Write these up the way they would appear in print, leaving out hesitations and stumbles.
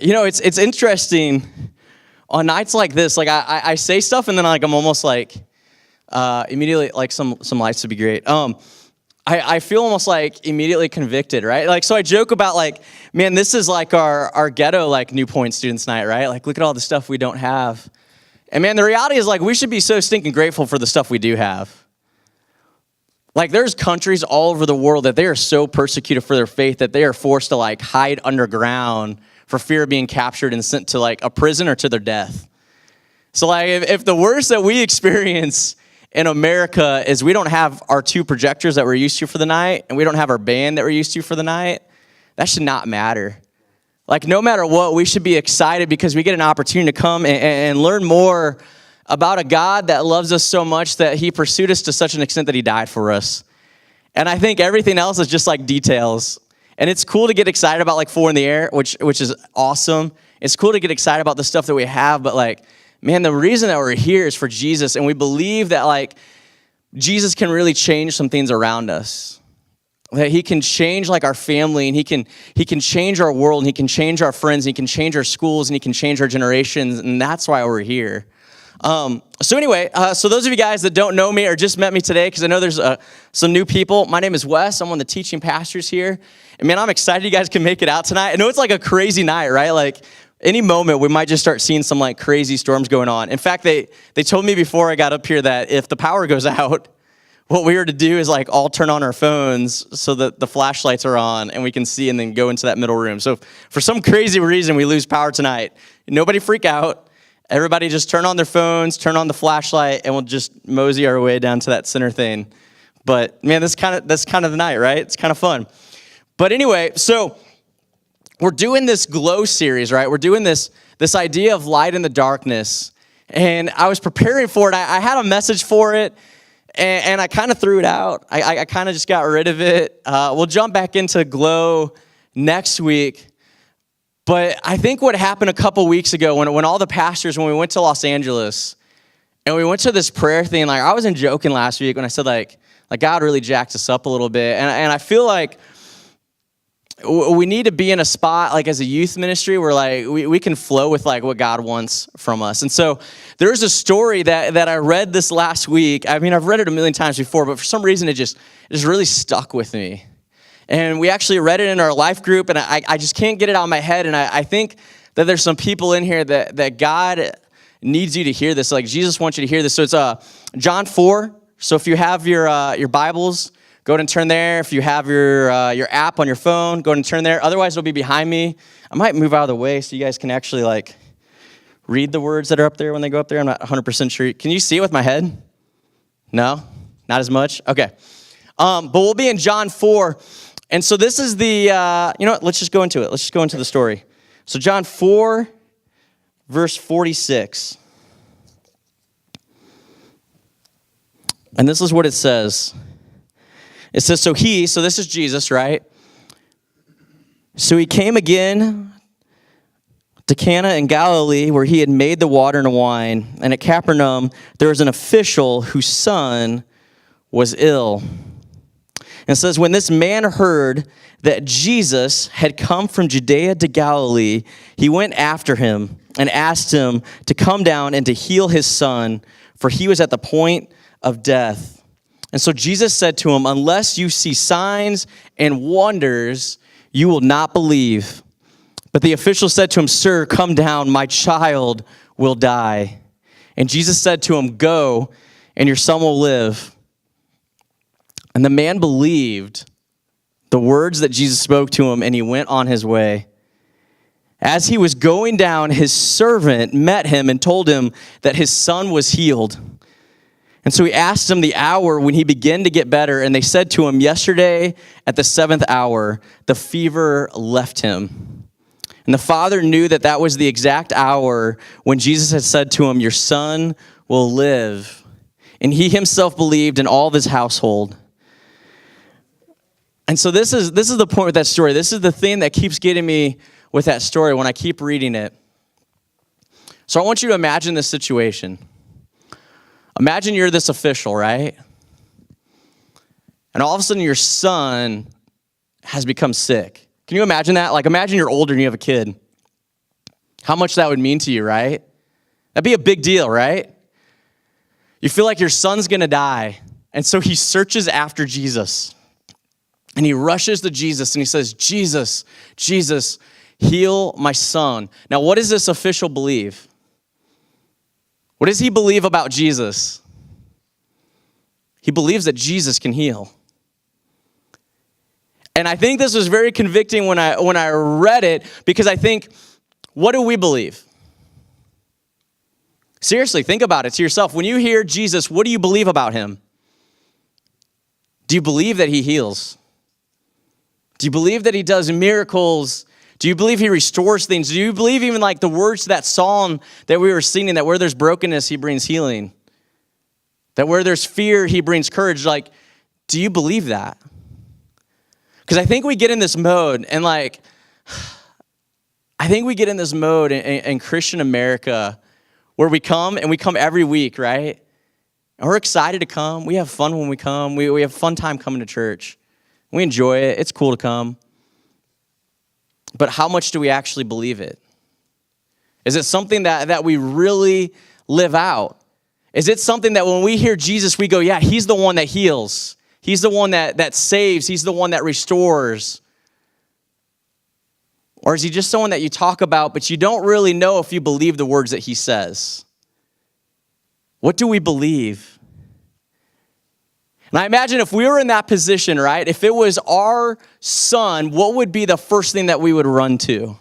It's interesting on nights like this. Like I say stuff and then I'm almost like immediately like some lights would be great. I feel almost like immediately convicted, right? Like, so I joke about like, man, this is like our ghetto, like New Point students night, right? Like, look at all the stuff we don't have. And man, the reality is like, we should be so stinking grateful for the stuff we do have. Like, there's countries all over the world that they are so persecuted for their faith that they are forced to like hide underground for fear of being captured and sent to like a prison or to their death. So like, if the worst that we experience in America is we don't have our 2 projectors that we're used to for the night, and we don't have our band that we're used to for the night, that should not matter. Like, no matter what, we should be excited because we get an opportunity to come and learn more about a God that loves us so much that he pursued us to such an extent that he died for us. And I think everything else is just like details. And it's cool to get excited about like 4 in the air, which is awesome. It's cool to get excited about the stuff that we have, but like, man, the reason that we're here is for Jesus, and we believe that like Jesus can really change some things around us. That he can change like our family, and he can change our world, and he can change our friends, and he can change our schools, and he can change our generations, and that's why we're here. So anyway, so those of you guys that don't know me or just met me today, because I know there's some new people, my name is Wes. I'm one of the teaching pastors here. And man, I'm excited you guys can make it out tonight. I know it's like a crazy night, right? Like, any moment, we might just start seeing some like crazy storms going on. In fact, they told me before I got up here that if the power goes out, what we are to do is like all turn on our phones so that the flashlights are on and we can see and then go into that middle room. So for some crazy reason, we lose power tonight. Nobody freak out. Everybody just turn on their phones, turn on the flashlight, and we'll just mosey our way down to that center thing. But man, that's kind of the night, right? It's kind of fun. But anyway, so we're doing this glow series, right? We're doing this idea of light in the darkness. And I was preparing for it. I had a message for it, and I kind of threw it out. I kind of just got rid of it. We'll jump back into glow next week. But I think what happened a couple weeks ago when all the pastors, when we went to Los Angeles, and we went to this prayer thing, like I wasn't joking last week when I said like God really jacked us up a little bit. And I feel like we need to be in a spot like as a youth ministry where like we can flow with like what God wants from us. And so there's a story that I read this last week. I mean, I've read it a million times before, but for some reason it just really stuck with me. And we actually read it in our life group, and I just can't get it out of my head. And I think that there's some people in here that God needs you to hear this. Like Jesus wants you to hear this. So it's John 4. So if you have your Bibles, go ahead and turn there. If you have your app on your phone, go ahead and turn there. Otherwise, it'll be behind me. I might move out of the way so you guys can actually like read the words that are up there when they go up there. I'm not 100% sure. Can you see it with my head? No? Not as much? Okay. But we'll be in John 4. And so this is the, you know what? Let's just go into it. Let's just go into the story. So John 4, verse 46. And this is what it says. It says, so this is Jesus, right? So he came again to Cana in Galilee where he had made the water into wine. And at Capernaum, there was an official whose son was ill. And it says, when this man heard that Jesus had come from Judea to Galilee, he went after him and asked him to come down and to heal his son, for he was at the point of death. And so Jesus said to him, unless you see signs and wonders, you will not believe. But the official said to him, sir, come down, my child will die. And Jesus said to him, go, and your son will live. And the man believed the words that Jesus spoke to him, and he went on his way. As he was going down, his servant met him and told him that his son was healed. And so he asked him the hour when he began to get better, and they said to him, yesterday at the 7th hour, the fever left him. And the father knew that was the exact hour when Jesus had said to him, your son will live. And he himself believed, in all of his household. And so this is the point with that story. This is the thing that keeps getting me with that story when I keep reading it. So I want you to imagine this situation. Imagine you're this official, right? And all of a sudden your son has become sick. Can you imagine that? Like imagine you're older and you have a kid. How much that would mean to you, right? That'd be a big deal, right? You feel like your son's gonna die, and so he searches after Jesus. And he rushes to Jesus and he says, Jesus, Jesus, heal my son. Now, what does this official believe? What does he believe about Jesus? He believes that Jesus can heal. And I think this was very convicting when I read it, because I think, what do we believe? Seriously, think about it to yourself. When you hear Jesus, what do you believe about him? Do you believe that he heals? Do you believe that he does miracles? Do you believe he restores things? Do you believe even like the words to that song that we were singing, that where there's brokenness, he brings healing? That where there's fear, he brings courage? Like, do you believe that? Because I think we get in this mode, and like, I think we get in this mode in Christian America where we come every week, right? And we're excited to come. We have fun when we come. We have a fun time coming to church. We enjoy it. It's cool to come. But how much do we actually believe it? Is it something that we really live out? Is it something that when we hear Jesus, we go, yeah, he's the one that heals. He's the one that saves. He's the one that restores. Or is he just someone that you talk about, but you don't really know if you believe the words that he says? What do we believe? And I imagine if we were in that position, right, if it was our son, what would be the first thing that we would run to?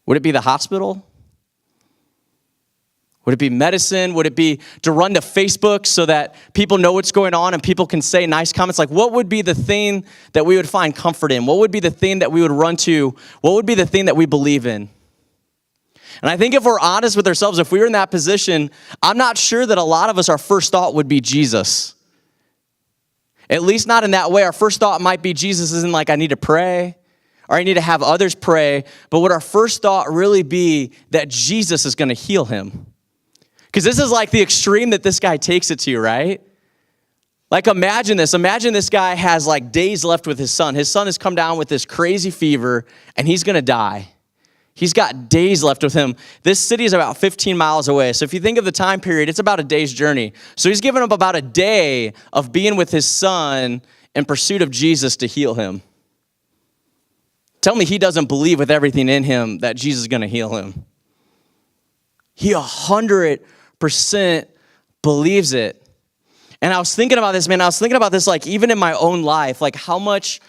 Would it be the hospital? Would it be medicine? Would it be to run to Facebook so that people know what's going on and people can say nice comments? Like, what would be the thing that we would find comfort in? What would be the thing that we would run to? What would be the thing that we believe in? And I think if we're honest with ourselves, if we were in that position, I'm not sure that a lot of us, our first thought would be Jesus. At least not in that way. Our first thought might be Jesus isn't like, I need to pray, or I need to have others pray. But would our first thought really be that Jesus is going to heal him? Because this is like the extreme that this guy takes it to, right? Like, imagine this. Imagine this guy has like days left with his son. His son has come down with this crazy fever, and he's going to die. He's got days left with him. This city is about 15 miles away. So if you think of the time period, it's about a day's journey. So he's given up about a day of being with his son in pursuit of Jesus to heal him. Tell me he doesn't believe with everything in him that Jesus is going to heal him. He 100% believes it. And I was thinking about this, man. I was thinking about this like even in my own life. Like, how much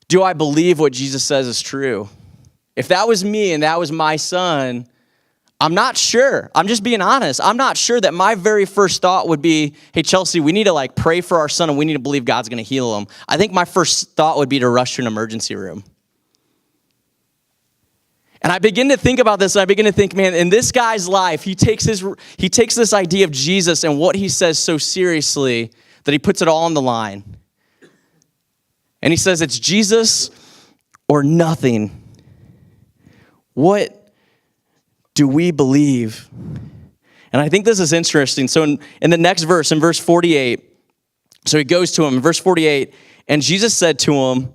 do I believe what Jesus says is true? If that was me and that was my son, I'm not sure. I'm just being honest. I'm not sure that my very first thought would be, hey, Chelsea, we need to like pray for our son and we need to believe God's going to heal him. I think my first thought would be to rush to an emergency room. And I begin to think about this, and I begin to think, man, in this guy's life, he takes this idea of Jesus and what he says so seriously that he puts it all on the line. And he says, it's Jesus or nothing. What do we believe? And I think this is interesting. So in the next verse, in verse 48, so he goes to him in verse 48, and Jesus said to him,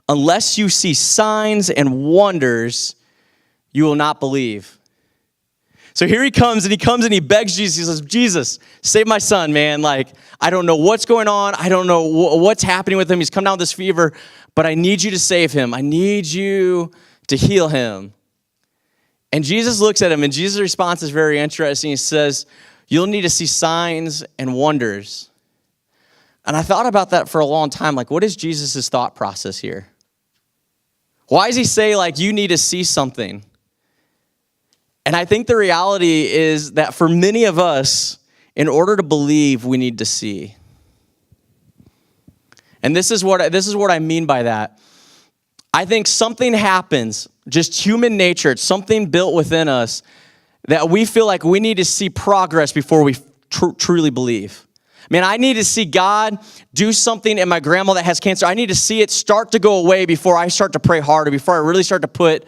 unless you see signs and wonders, you will not believe. So here he comes and he begs Jesus. He says, Jesus, save my son, man. Like, I don't know what's going on. I don't know what's happening with him. He's come down with this fever, but I need you to save him. I need you to heal him. And Jesus looks at him, and Jesus' response is very interesting. He says, you'll need to see signs and wonders. And I thought about that for a long time. Like, what is Jesus' thought process here? Why does he say, like, you need to see something? And I think the reality is that for many of us, in order to believe, we need to see. And this is what I mean by that. I think something happens, just human nature, it's something built within us that we feel like we need to see progress before we truly believe. Man, I need to see God do something in my grandma that has cancer. I need to see it start to go away before I start to pray harder, before I really start to put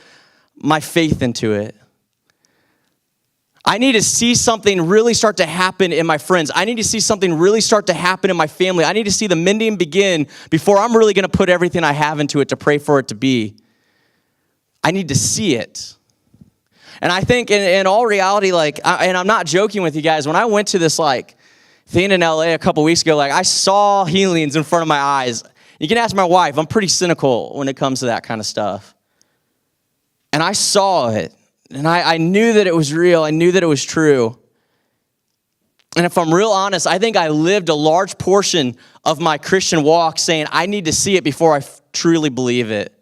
my faith into it. I need to see something really start to happen in my friends. I need to see something really start to happen in my family. I need to see the mending begin before I'm really going to put everything I have into it to pray for it to be. I need to see it. And I think in all reality, like, and I'm not joking with you guys, when I went to this like thing in LA a couple weeks ago, like I saw healings in front of my eyes. You can ask my wife, I'm pretty cynical when it comes to that kind of stuff. And I saw it, and I knew that it was real. I knew that it was true. And if I'm real honest, I think I lived a large portion of my Christian walk saying, I need to see it before I truly believe it.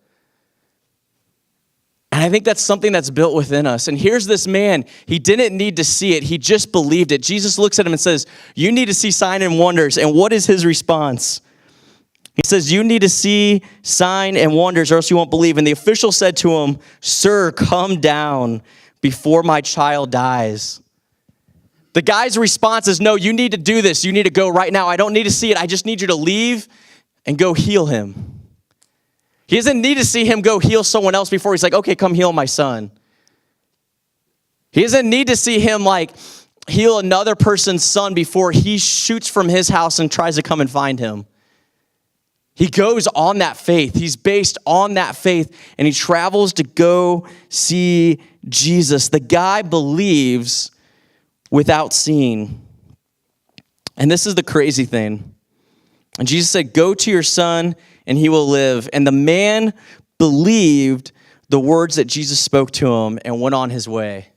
And I think that's something that's built within us. And here's this man. He didn't need to see it. He just believed it. Jesus looks at him and says, you need to see sign and wonders. And what is his response? He says, you need to see sign and wonders or else you won't believe. And the official said to him, sir, come down before my child dies. The guy's response is, no, you need to do this. You need to go right now. I don't need to see it. I just need you to leave and go heal him. He doesn't need to see him go heal someone else before he's like, okay, come heal my son. He doesn't need to see him like heal another person's son before he shoots from his house and tries to come and find him. He goes on that faith. He's based on that faith, and he travels to go see Jesus. The guy believes without seeing. And this is the crazy thing. And Jesus said, go to your son and he will live. And the man believed the words that Jesus spoke to him and went on his way.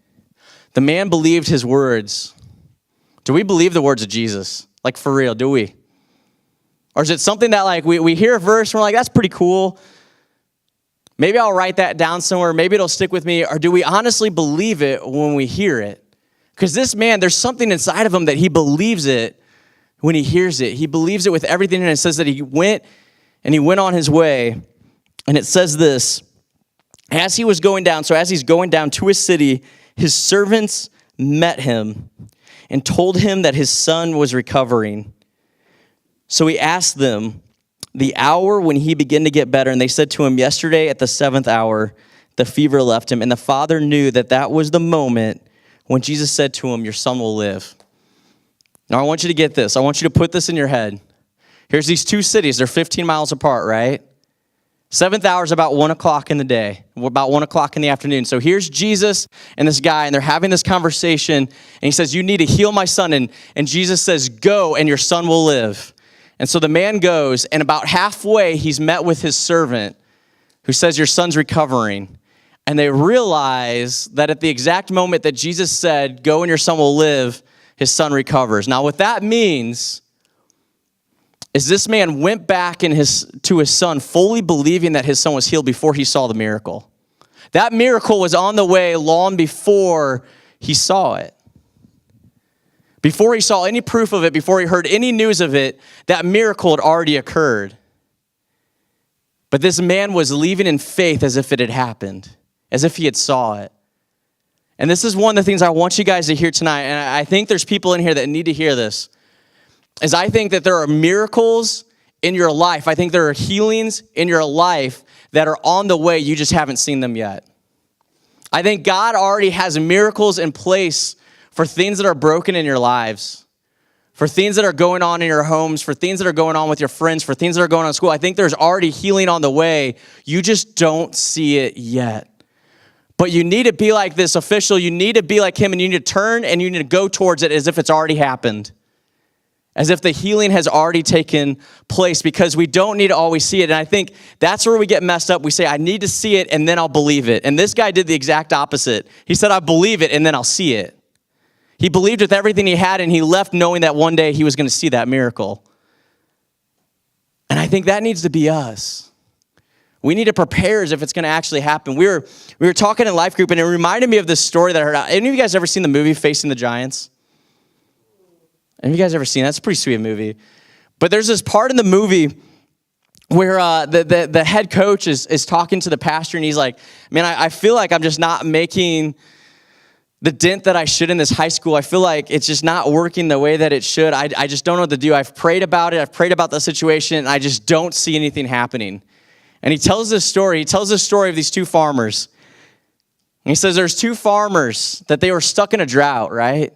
The man believed his words. Do we believe the words of Jesus? Like for real, do we? Or is it something that like we hear a verse and we're like, that's pretty cool. Maybe I'll write that down somewhere. Maybe it'll stick with me. Or do we honestly believe it when we hear it? Because this man, there's something inside of him that he believes it when he hears it. He believes it with everything, and it says that he went on his way. And it says this, as he was going down, so as he's going down to his city, his servants met him and told him that his son was recovering. So he asked them the hour when he began to get better, and they said to him, yesterday at the 7th hour, the fever left him. And the father knew that that was the moment when Jesus said to him, your son will live. Now, I want you to get this. I want you to put this in your head. Here's these two cities. They're 15 miles apart, right? 7th hour is about 1 o'clock in the day, about 1 o'clock in the afternoon. So here's Jesus and this guy, and they're having this conversation, and he says, you need to heal my son. And Jesus says, go, and your son will live. And so the man goes, and about halfway, he's met with his servant who says, your son's recovering. And they realize that at the exact moment that Jesus said, go and your son will live, his son recovers. Now, what that means is this man went back to his son fully believing that his son was healed before he saw the miracle. That miracle was on the way long before he saw it. Before he saw any proof of it, before he heard any news of it, that miracle had already occurred. But this man was leaving in faith as if it had happened, as if he had saw it. And this is one of the things I want you guys to hear tonight, and I think there's people in here that need to hear this, is I think that there are miracles in your life. I think there are healings in your life that are on the way. You just haven't seen them yet. I think God already has miracles in place for things that are broken in your lives, for things that are going on in your homes, for things that are going on with your friends, for things that are going on in school. I think there's already healing on the way. You just don't see it yet. But you need to be like this official. You need to be like him, and you need to turn and you need to go towards it as if it's already happened, as if the healing has already taken place, because we don't need to always see it. And I think that's where we get messed up. We say, I need to see it, and then I'll believe it. And this guy did the exact opposite. He said, I believe it, and then I'll see it. He believed with everything he had, and he left knowing that one day he was going to see that miracle. And I think that needs to be us. We need to prepare as if it's going to actually happen. We were talking in life group, and it reminded me of this story that I heard. Any of you guys ever seen the movie Facing the Giants? Any of you guys ever seen that? It's a pretty sweet movie. But there's this part in the movie where the head coach is talking to the pastor, and he's like, man, I feel like I'm just not making the dent that I should in this high school. I feel like it's just not working the way that it should. I just don't know what to do. I've prayed about it. I've prayed about the situation, and I just don't see anything happening. And he tells this story. He tells this story of these two farmers. And he says there's two farmers that they were stuck in a drought, right?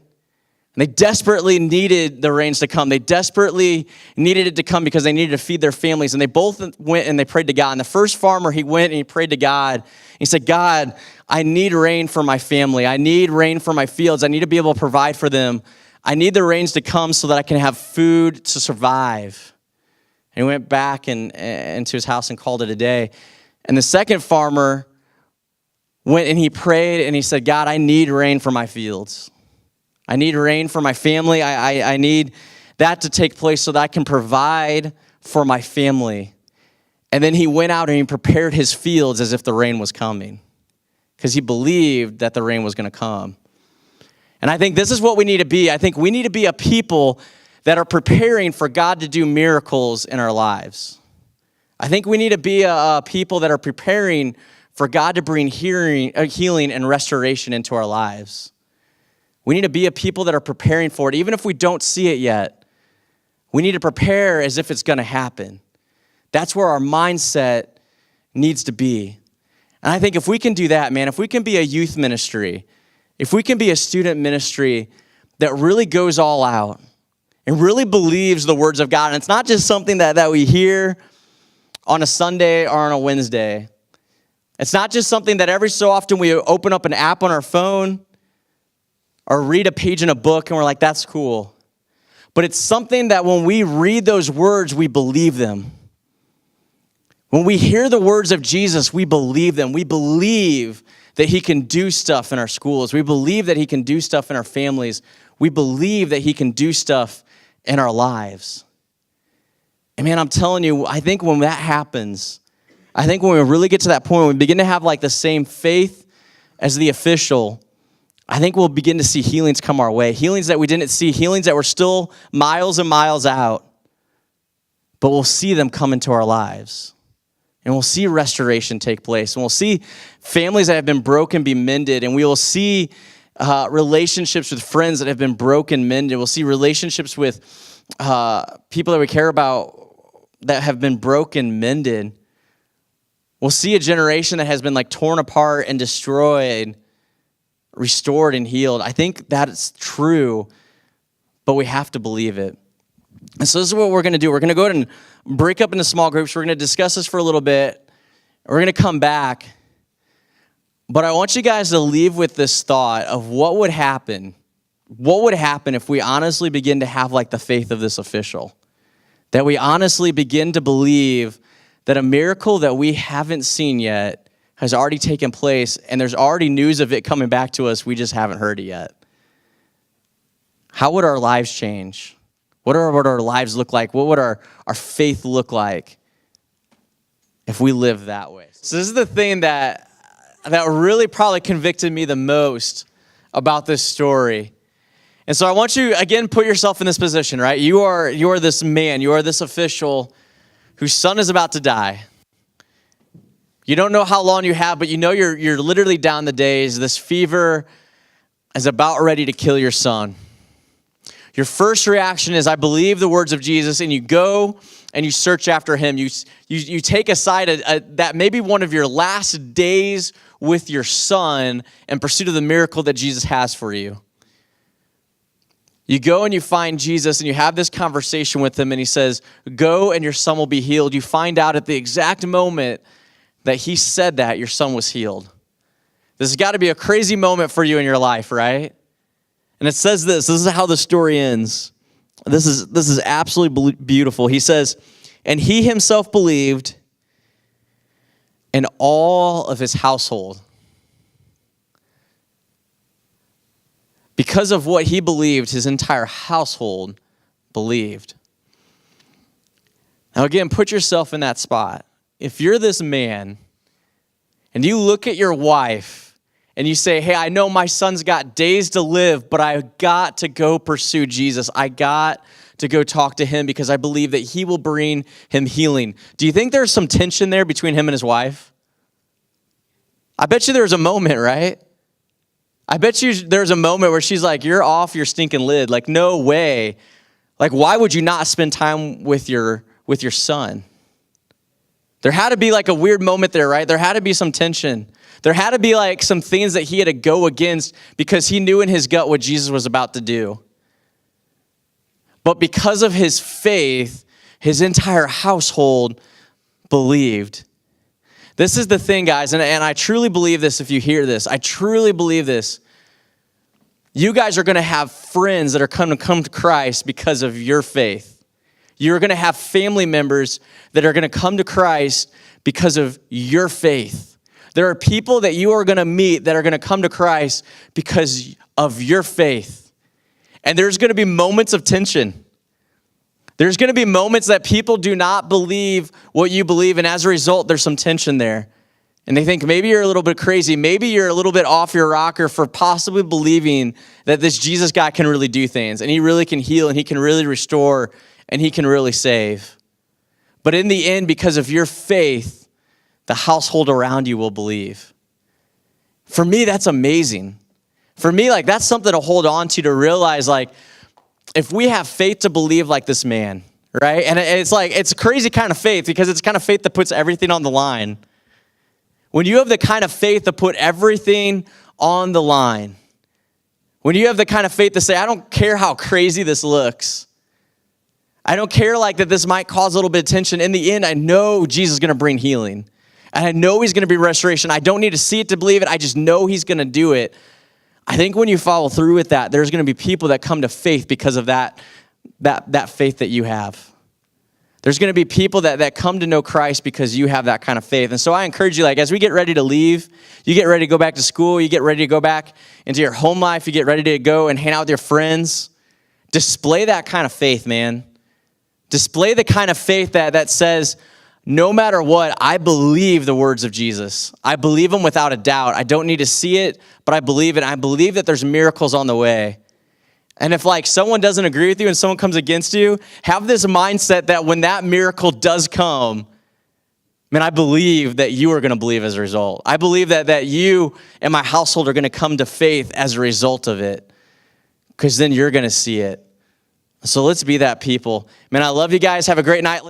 And they desperately needed the rains to come. They desperately needed it to come because they needed to feed their families. And they both went and they prayed to God. And the first farmer, he went and he prayed to God. He said, God, I need rain for my family. I need rain for my fields. I need to be able to provide for them. I need the rains to come so that I can have food to survive. And he went back into his house and called it a day. And the second farmer went and he prayed and he said, God, I need rain for my fields. I need rain for my family. I need that to take place so that I can provide for my family. And then he went out and he prepared his fields as if the rain was coming because he believed that the rain was going to come. And I think this is what we need to be. I think we need to be a people that are preparing for God to do miracles in our lives. I think we need to be a people that are preparing for God to bring healing and restoration into our lives. We need to be a people that are preparing for it. Even if we don't see it yet, we need to prepare as if it's going to happen. That's where our mindset needs to be. And I think if we can do that, man, if we can be a youth ministry, if we can be a student ministry that really goes all out and really believes the words of God, and it's not just something that we hear on a Sunday or on a Wednesday. It's not just something that every so often we open up an app on our phone or read a page in a book and we're like, that's cool. But it's something that when we read those words, we believe them. When we hear the words of Jesus, we believe them. We believe that he can do stuff in our schools. We believe that he can do stuff in our families. We believe that he can do stuff in our lives. And man, I'm telling you, I think when that happens, I think when we really get to that point, when we begin to have like the same faith as the official, I think we'll begin to see healings come our way. Healings that we didn't see, healings that were still miles and miles out. But we'll see them come into our lives. And we'll see restoration take place. And we'll see families that have been broken be mended. And we will see relationships with friends that have been broken mended. We'll see relationships with people that we care about that have been broken mended. We'll see a generation that has been like torn apart and destroyed restored and healed. I think that's true, but we have to believe it. And so this is what we're going to do. We're going to go ahead and break up into small groups. We're going to discuss this for a little bit. We're going to come back. But I want you guys to leave with this thought of what would happen. What would happen if we honestly begin to have like the faith of this official? That we honestly begin to believe that a miracle that we haven't seen yet has already taken place, and there's already news of it coming back to us. We just haven't heard it yet. How would our lives change? What would our lives look like? What would our faith look like if we live that way? So this is the thing that really probably convicted me the most about this story. And so I want you, again, put yourself in this position, right? You are this man, you are this official whose son is about to die. You don't know how long you have, but you know you're literally down the days. This fever is about ready to kill your son. Your first reaction is, I believe the words of Jesus, and you go and you search after him. You take aside that maybe one of your last days with your son in pursuit of the miracle that Jesus has for you. You go and you find Jesus and you have this conversation with him and he says, go and your son will be healed. You find out at the exact moment that he said that, your son was healed. This has got to be a crazy moment for you in your life, right? And it says this is how the story ends. This is absolutely beautiful. He says, and he himself believed, and all of his household. Because of what he believed, his entire household believed. Now again, put yourself in that spot. If you're this man and you look at your wife and you say, hey, I know my son's got days to live, but I got to go pursue Jesus. I got to go talk to him because I believe that he will bring him healing. Do you think there's some tension there between him and his wife? I bet you there's a moment, right? I bet you there's a moment where she's like, you're off your stinking lid. Like, no way. Like, why would you not spend time with your son? There had to be like a weird moment there, right? There had to be some tension. There had to be like some things that he had to go against because he knew in his gut what Jesus was about to do. But because of his faith, his entire household believed. This is the thing, guys, and I truly believe this if you hear this. I truly believe this. You guys are going to have friends that are going to come to Christ because of your faith. You're going to have family members that are going to come to Christ because of your faith. There are people that you are going to meet that are going to come to Christ because of your faith. And there's going to be moments of tension. There's going to be moments that people do not believe what you believe, and as a result, there's some tension there. And they think maybe you're a little bit crazy. Maybe you're a little bit off your rocker for possibly believing that this Jesus guy can really do things, and he really can heal, and he can really restore, and he can really save. But in the end, because of your faith, the household around you will believe. For me, that's amazing. For me, like, that's something to hold on to realize, like, if we have faith to believe like this man, right? And it's like, it's a crazy kind of faith because it's kind of faith that puts everything on the line. When you have the kind of faith to put everything on the line, when you have the kind of faith to say, I don't care how crazy this looks. I don't care like that this might cause a little bit of tension. In the end, I know Jesus is going to bring healing. And I know he's going to be restoration. I don't need to see it to believe it. I just know he's going to do it. I think when you follow through with that, there's going to be people that come to faith because of that faith that you have. There's going to be people that come to know Christ because you have that kind of faith. And so I encourage you, like, as we get ready to leave, you get ready to go back to school, you get ready to go back into your home life, you get ready to go and hang out with your friends, display that kind of faith, man. Display the kind of faith that says, no matter what, I believe the words of Jesus. I believe them without a doubt. I don't need to see it, but I believe it. I believe that there's miracles on the way. And if like someone doesn't agree with you and someone comes against you, have this mindset that when that miracle does come, man, I believe that you are going to believe as a result. I believe that you and my household are going to come to faith as a result of it, because then you're going to see it. So let's be that people. Man, I love you guys. Have a great night.